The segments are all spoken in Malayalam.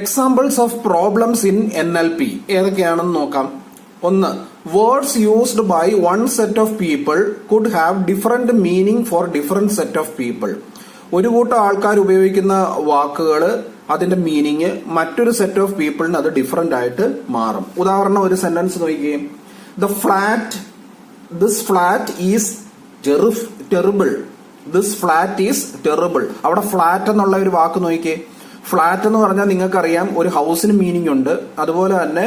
Examples of problems in NLP ഏതൊക്കെയാണെന്ന് നോക്കാം. ഒന്ന്, words used by one set of people could have different meaning for different set of people. ഒരു കൂട്ടം ആൾക്കാർ ഉപയോഗിക്കുന്ന വാക്കുകൾ അതിന്റെ മീനിങ് മറ്റൊരു സെറ്റ് ഓഫ് പീപ്പിളിന് അത് ഡിഫറെന്റ് ആയിട്ട് മാറും. ഉദാഹരണം, ഒരു സെന്റൻസ് നോക്കിയേ. This flat is terrible. This flat is terrible. അവിടെ ഫ്ലാറ്റ് എന്നുള്ള ഒരു വാക്ക് നോക്കിയേ. ഫ്ലാറ്റ് എന്ന് പറഞ്ഞാൽ നിങ്ങൾക്കറിയാം ഒരു ഹൗസിന് മീനിങ് ഉണ്ട്. അതുപോലെ തന്നെ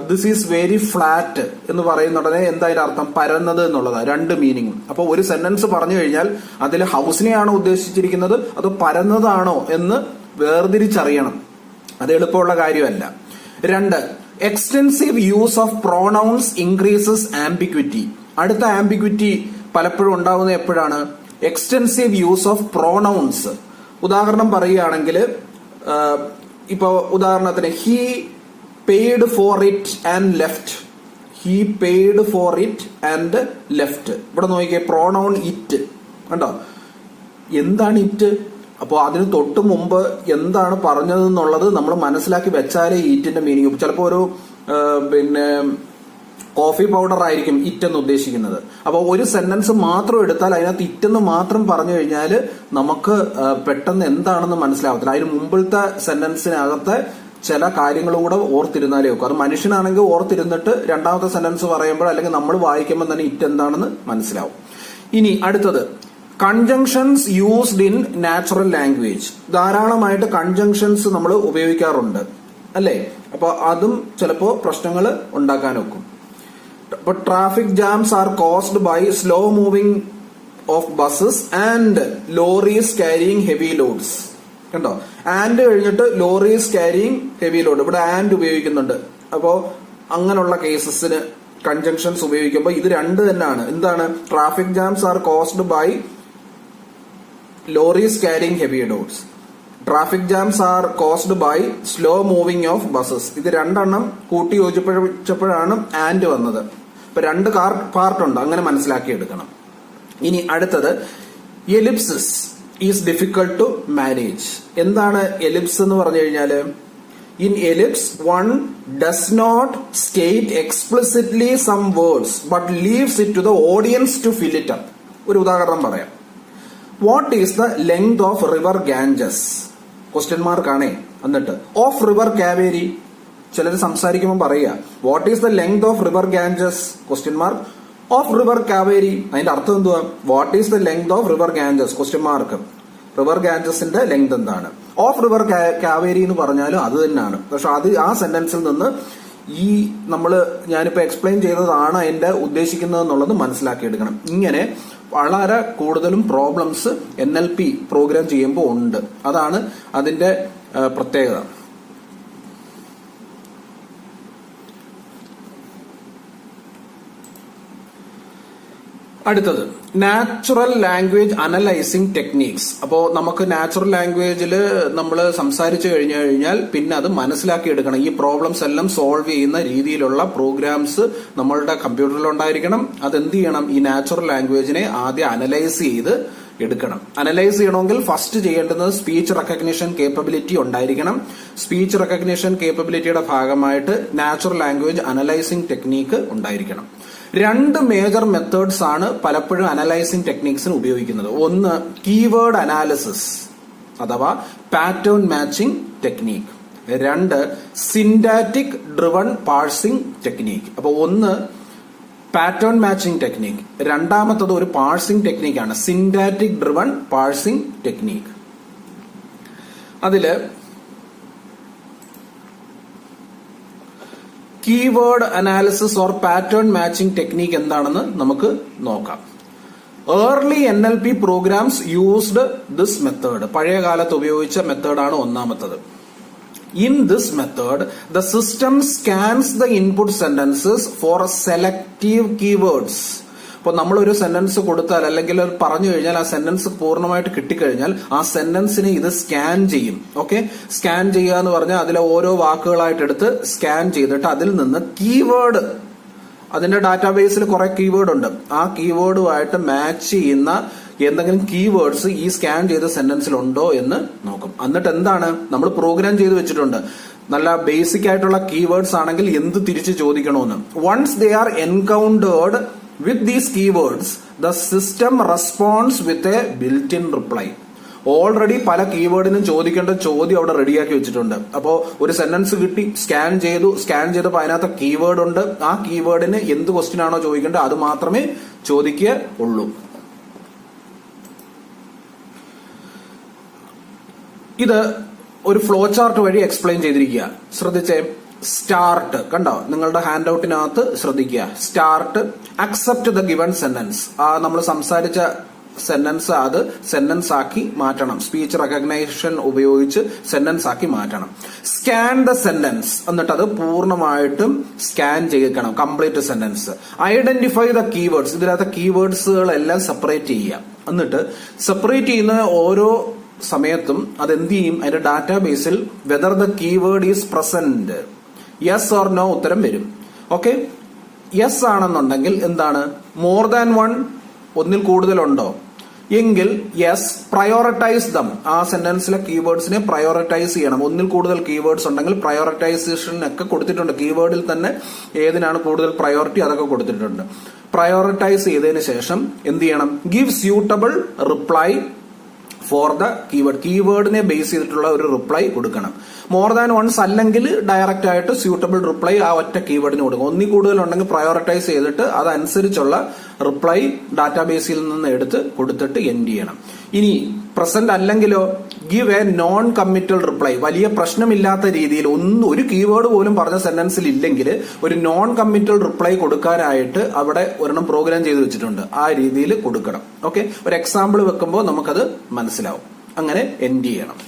ദിസ് ഈസ് വെരി ഫ്ലാറ്റ് എന്ന് പറയുന്നുടനെ എന്തായാലും അർത്ഥം പരന്നത് എന്നുള്ളതാണ്. രണ്ട് മീനിങ്ങും. അപ്പോൾ ഒരു സെന്റൻസ് പറഞ്ഞു കഴിഞ്ഞാൽ അതിൽ ഹൗസിനെയാണോ ഉദ്ദേശിച്ചിരിക്കുന്നത് അതോ പരന്നതാണോ എന്ന് വേർതിരിച്ചറിയണം. അത് എളുപ്പമുള്ള കാര്യമല്ല. രണ്ട്, extensive use of pronouns increases ambiguity. അടുത്ത ആംബിഗ്വിറ്റി പലപ്പോഴും ഉണ്ടാവുന്നത് എപ്പോഴാണ്? Extensive use of pronouns. ഉദാഹരണം പറയുകയാണെങ്കിൽ ഇപ്പൊ ഉദാഹരണത്തിന് he paid for it and left. He paid for it and left. ഇവിടെ നോക്കിയേ, പ്രോണൗൺ ഇറ്റ് കണ്ടോ. എന്താണ് ഇറ്റ്? അപ്പോൾ അതിന് തൊട്ട് മുമ്പ് എന്താണ് പറഞ്ഞതെന്നുള്ളത് നമ്മൾ മനസ്സിലാക്കി വെച്ചാലേ ഈറ്റിന്റെ മീനിങ്. ചിലപ്പോൾ ഒരു കോഫി പൗഡർ ആയിരിക്കും ഇറ്റ് എന്ന് ഉദ്ദേശിക്കുന്നത്. അപ്പോൾ ഒരു സെന്റൻസ് മാത്രം എടുത്താൽ അതിനകത്ത് ഇറ്റെന്ന് മാത്രം പറഞ്ഞു കഴിഞ്ഞാൽ നമുക്ക് പെട്ടെന്ന് എന്താണെന്ന് മനസ്സിലാവത്തില്ല. അതിന് മുമ്പിലത്തെ സെന്റൻസിനകത്തെ ചില കാര്യങ്ങളൂടെ ഓർത്തിരുന്നാലേ വെക്കും. അത് മനുഷ്യനാണെങ്കിൽ ഓർത്തിരുന്നിട്ട് രണ്ടാമത്തെ സെന്റൻസ് പറയുമ്പോൾ അല്ലെങ്കിൽ നമ്മൾ വായിക്കുമ്പോൾ തന്നെ ഇറ്റ് എന്താണെന്ന് മനസ്സിലാവും. ഇനി അടുത്തത്, conjunctions used in natural language. ധാരാളമായിട്ട് കൺജങ്ഷൻസ് നമ്മൾ ഉപയോഗിക്കാറുണ്ട് അല്ലേ? അപ്പൊ അതും ചിലപ്പോൾ പ്രശ്നങ്ങൾ ഉണ്ടാക്കാൻ വെക്കും. But traffic jams are caused by slow moving of buses and lorries carrying heavy loads. കണ്ടോ, ആൻഡ് കഴിഞ്ഞിട്ട് ലോറീസ് ക്യാരിയിങ് ഹെവി ലോഡ്. ഇവിടെ ആൻഡ് ഉപയോഗിക്കുന്നുണ്ട്. അപ്പോ അങ്ങനെയുള്ള കേസസിന് കൺജങ്ഷൻസ് ഉപയോഗിക്കുമ്പോൾ ഇത് രണ്ട് തന്നെയാണ്. എന്താണ്? Traffic jams are caused by lorries carrying heavy loads. Traffic jams are caused by slow moving of buses. ഇത് രണ്ടെണ്ണം കൂട്ടി യോജിപ്പിച്ചപ്പോഴാണ് ആൻഡ് വന്നത്. ഇപ്പൊ രണ്ട് പാർട്ടുണ്ട്, അങ്ങനെ മനസ്സിലാക്കിയെടുക്കണം. ഇനി അടുത്തത്, ellipsis is difficult to manage. എന്താണ് എലിപ്സ് എന്ന് പറഞ്ഞു കഴിഞ്ഞാല്? In ellipse one does not state explicitly some words but leaves it to the audience to fill it up. ഒരു ഉദാഹരണം പറയാം. What is the length of river Ganges? Question മാർക്കാണേ. എന്നിട്ട് ഓഫ് റിവർ കാവേരി. ചിലർ സംസാരിക്കുമ്പോൾ പറയുക what is the length of river Ganges? Question mark. Of river Kaveri. അതിന്റെ അർത്ഥം എന്തുവാ? What is the length of river Ganges? Question mark. River ഗാഞ്ചസിന്റെ ലെങ്ത് എന്താണ്? ഓഫ് റിവർ കാവേരി എന്ന് പറഞ്ഞാലും അത് തന്നെയാണ്. പക്ഷെ അത് ആ സെന്റൻസിൽ നിന്ന് ഈ ഞാനിപ്പോ എക്സ്പ്ലെയിൻ ചെയ്തതാണ് അതിന്റെ ഉദ്ദേശിക്കുന്നത് എന്നുള്ളത് മനസ്സിലാക്കിയെടുക്കണം. ഇങ്ങനെ വളരെ കൂടുതലും പ്രോബ്ലംസ് NLP പ്രോഗ്രാം ചെയ്യുമ്പോൾ ഉണ്ട്. അതാണ് അതിന്റെ പ്രത്യേകത. അടുത്തത്, നാച്ചുറൽ ലാംഗ്വേജ് അനലൈസിംഗ് ടെക്നീക്സ്. അപ്പോൾ നമുക്ക് നാച്ചുറൽ ലാംഗ്വേജിൽ നമ്മൾ സംസാരിച്ചു കഴിഞ്ഞാൽ പിന്നെ അത് മനസ്സിലാക്കി എടുക്കണം. ഈ പ്രോബ്ലംസ് എല്ലാം സോൾവ് ചെയ്യുന്ന രീതിയിലുള്ള പ്രോഗ്രാംസ് നമ്മളുടെ കമ്പ്യൂട്ടറിൽ ഉണ്ടായിരിക്കണം. അതെന്ത് ചെയ്യണം? ഈ നാച്ചുറൽ ലാംഗ്വേജിനെ ആദ്യം അനലൈസ് ചെയ്ത് എടുക്കണം. അനലൈസ് ചെയ്യണമെങ്കിൽ ഫസ്റ്റ് ചെയ്യേണ്ടുന്നത് സ്പീച്ച് റെക്കഗ്നിഷൻ കേപ്പബിലിറ്റി ഉണ്ടായിരിക്കണം. സ്പീച്ച് റെക്കഗ്നിഷൻ കേപ്പബിലിറ്റിയുടെ ഭാഗമായിട്ട് നാച്ചുറൽ ലാംഗ്വേജ് അനലൈസിംഗ് ടെക്നീക്ക് ഉണ്ടായിരിക്കണം. രണ്ട് മേജർ മെത്തേഡ്സ് ആണ് പലപ്പോഴും അനലൈസിംഗ് ടെക്നിക്സിന് ഉപയോഗിക്കുന്നത്. ഒന്ന്, കീവേഡ് അനാലിസിസ് അഥവാ പാറ്റേൺ മാച്ചിങ് ടെക്നീക്ക്. രണ്ട്, സിന്റാറ്റിക് ഡ്രിവൺ പാഴ്സിംഗ് ടെക്നീക്ക്. അപ്പൊ ഒന്ന് പാറ്റേൺ മാച്ചിങ് ടെക്നീക്ക്, രണ്ടാമത്തത് ഒരു പാഴ്സിംഗ് ടെക്നീക്കാണ്, സിന്റാറ്റിക് ഡ്രിവൺ പാഴ്സിംഗ് ടെക്നീക്ക്. അതില് keyword analysis or pattern matching technique എന്താണെന്ന് നമുക്ക് നോക്കാം. Early NLP programs used this method. പഴയ കാലത്ത് ഉപയോഗിച്ച മെത്തേഡാണ് ഒന്നാമത്തത്. In this method, the system scans the input sentences for selective keywords. അപ്പോൾ നമ്മളൊരു സെന്റൻസ് കൊടുത്താൽ അല്ലെങ്കിൽ പറഞ്ഞു കഴിഞ്ഞാൽ ആ സെന്റൻസ് പൂർണ്ണമായിട്ട് കിട്ടിക്കഴിഞ്ഞാൽ ആ സെന്റൻസിനെ ഇത് സ്കാൻ ചെയ്യും. ഓക്കെ, സ്കാൻ ചെയ്യുക എന്ന് പറഞ്ഞാൽ അതിലെ ഓരോ വാക്കുകളായിട്ട് എടുത്ത് സ്കാൻ ചെയ്തിട്ട് അതിൽ നിന്ന് കീവേഡ്, അതിന്റെ ഡാറ്റാബേസിൽ കുറെ കീവേഡ് ഉണ്ട്, ആ കീവേഡുമായിട്ട് മാച്ച് ചെയ്യുന്ന എന്തെങ്കിലും കീവേഡ്സ് ഈ സ്കാൻ ചെയ്ത സെന്റൻസിൽ ഉണ്ടോ എന്ന് നോക്കും. എന്നിട്ട് എന്താണ് നമ്മൾ പ്രോഗ്രാം ചെയ്ത് വെച്ചിട്ടുണ്ട്, നല്ല ബേസിക് ആയിട്ടുള്ള കീവേഡ്സ് ആണെങ്കിൽ എന്ത് തിരിച്ച് ചോദിക്കണമെന്ന്. Once they are encountered with these keywords the system responds with a built in reply. Already പല കീവേഡിനും ചോദിക്കേണ്ട ചോദ്യം അവിടെ റെഡിയാക്കി വെച്ചിട്ടുണ്ട്. അപ്പോ ഒരു സെന്റൻസ് കിട്ടി, സ്കാൻ ചെയ്തപ്പോൾ അതിനകത്ത് കീവേഡ് ഉണ്ട്. ആ കീവേഡിന് എന്ത് ക്വസ്റ്റ്യൻ ആണോ ചോദിക്കേണ്ടത് അത് മാത്രമേ ചോദിക്കുകയുള്ളൂ. ഇത് ഒരു ഫ്ലോ ചാർട്ട് വഴി എക്സ്പ്ലെയിൻ ചെയ്തിരിക്കുക. ശ്രദ്ധിച്ചേ, സ്റ്റാർട്ട് കണ്ടോ, നിങ്ങളുടെ ഹാൻഡ് ഔട്ടിനകത്ത് ശ്രദ്ധിക്കുക. Start, accept the given sentence. നമ്മൾ സംസാരിച്ച സെന്റൻസ് അത് സെന്റൻസ് ആക്കി മാറ്റണം. സ്പീച്ച് റെക്കഗ്നൈഷൻ ഉപയോഗിച്ച് സെന്റൻസ് ആക്കി മാറ്റണം. സ്കാൻ ദ സെന്റൻസ്, എന്നിട്ട് അത് പൂർണ്ണമായിട്ടും സ്കാൻ ചെയ്യിക്കണം, complete sentence. Identify the keywords, ഇതിനകത്ത് കീവേഡ്സുകളെല്ലാം സെപ്പറേറ്റ് ചെയ്യുക. എന്നിട്ട് സെപ്പറേറ്റ് ചെയ്യുന്ന ഓരോ സമയത്തും അതെന്ത് ചെയ്യും, അതിന്റെ ഡാറ്റാബേസിൽ whether the keyword is present, yes or no ഉത്തരം വരും. ഓക്കെ, യെസ് ആണെന്നുണ്ടെങ്കിൽ എന്താണ്, മോർ ദാൻ വൺ, ഒന്നിൽ കൂടുതലുണ്ടോ എങ്കിൽ യെസ്, പ്രയോറിറ്റൈസ് ദം, ആ സെന്റൻസിലെ കീവേഡ്സിനെ പ്രയോറിറ്റൈസ് ചെയ്യണം. ഒന്നിൽ കൂടുതൽ കീവേഡ്സ് ഉണ്ടെങ്കിൽ പ്രയോറിറ്റൈസേഷനൊക്കെ കൊടുത്തിട്ടുണ്ട്. കീവേഡിൽ തന്നെ ഏതിനാണ് കൂടുതൽ പ്രയോറിറ്റി അതൊക്കെ കൊടുത്തിട്ടുണ്ട്. പ്രയോറിറ്റൈസ് ചെയ്തതിന് ശേഷം എന്ത് ചെയ്യണം, give suitable reply for the keyword. കീവേഡിനെ ബേസ് ചെയ്തിട്ടുള്ള ഒരു റിപ്ലൈ കൊടുക്കണം. മോർ ദാൻ വൺസ് അല്ലെങ്കിൽ ഡയറക്റ്റ് ആയിട്ട് സ്യൂട്ടബിൾ റിപ്ലൈ ആ ഒറ്റ കീവേഡിന് കൊടുക്കും. ഒന്നിൽ കൂടുതലുണ്ടെങ്കിൽ പ്രയോറിറ്റൈസ് ചെയ്തിട്ട് അതനുസരിച്ചുള്ള റിപ്ലൈ ഡാറ്റാബേസിൽ നിന്ന് എടുത്ത് കൊടുത്തിട്ട് എൻഡ് ചെയ്യണം. ഇനി പ്രസന്റ് അല്ലെങ്കിലോ give A non committal reply. വലിയ പ്രശ്നമില്ലാത്ത രീതിയിൽ ഒരു കീവേഡ് പോലും പറഞ്ഞ സെന്റൻസിൽ ഇല്ലെങ്കിൽ ഒരു നോൺ കമ്മിറ്റൽ റിപ്ലൈ കൊടുക്കാനായിട്ട് അവിടെ ഒരെണ്ണം പ്രോഗ്രാം ചെയ്ത് വെച്ചിട്ടുണ്ട്. ആ രീതിയിൽ കൊടുക്കണം. ഓക്കെ, ഒരു എക്സാമ്പിൾ വെക്കുമ്പോൾ നമുക്കത് മനസ്സിലാവും. അങ്ങനെ എൻഡ് ചെയ്യണം.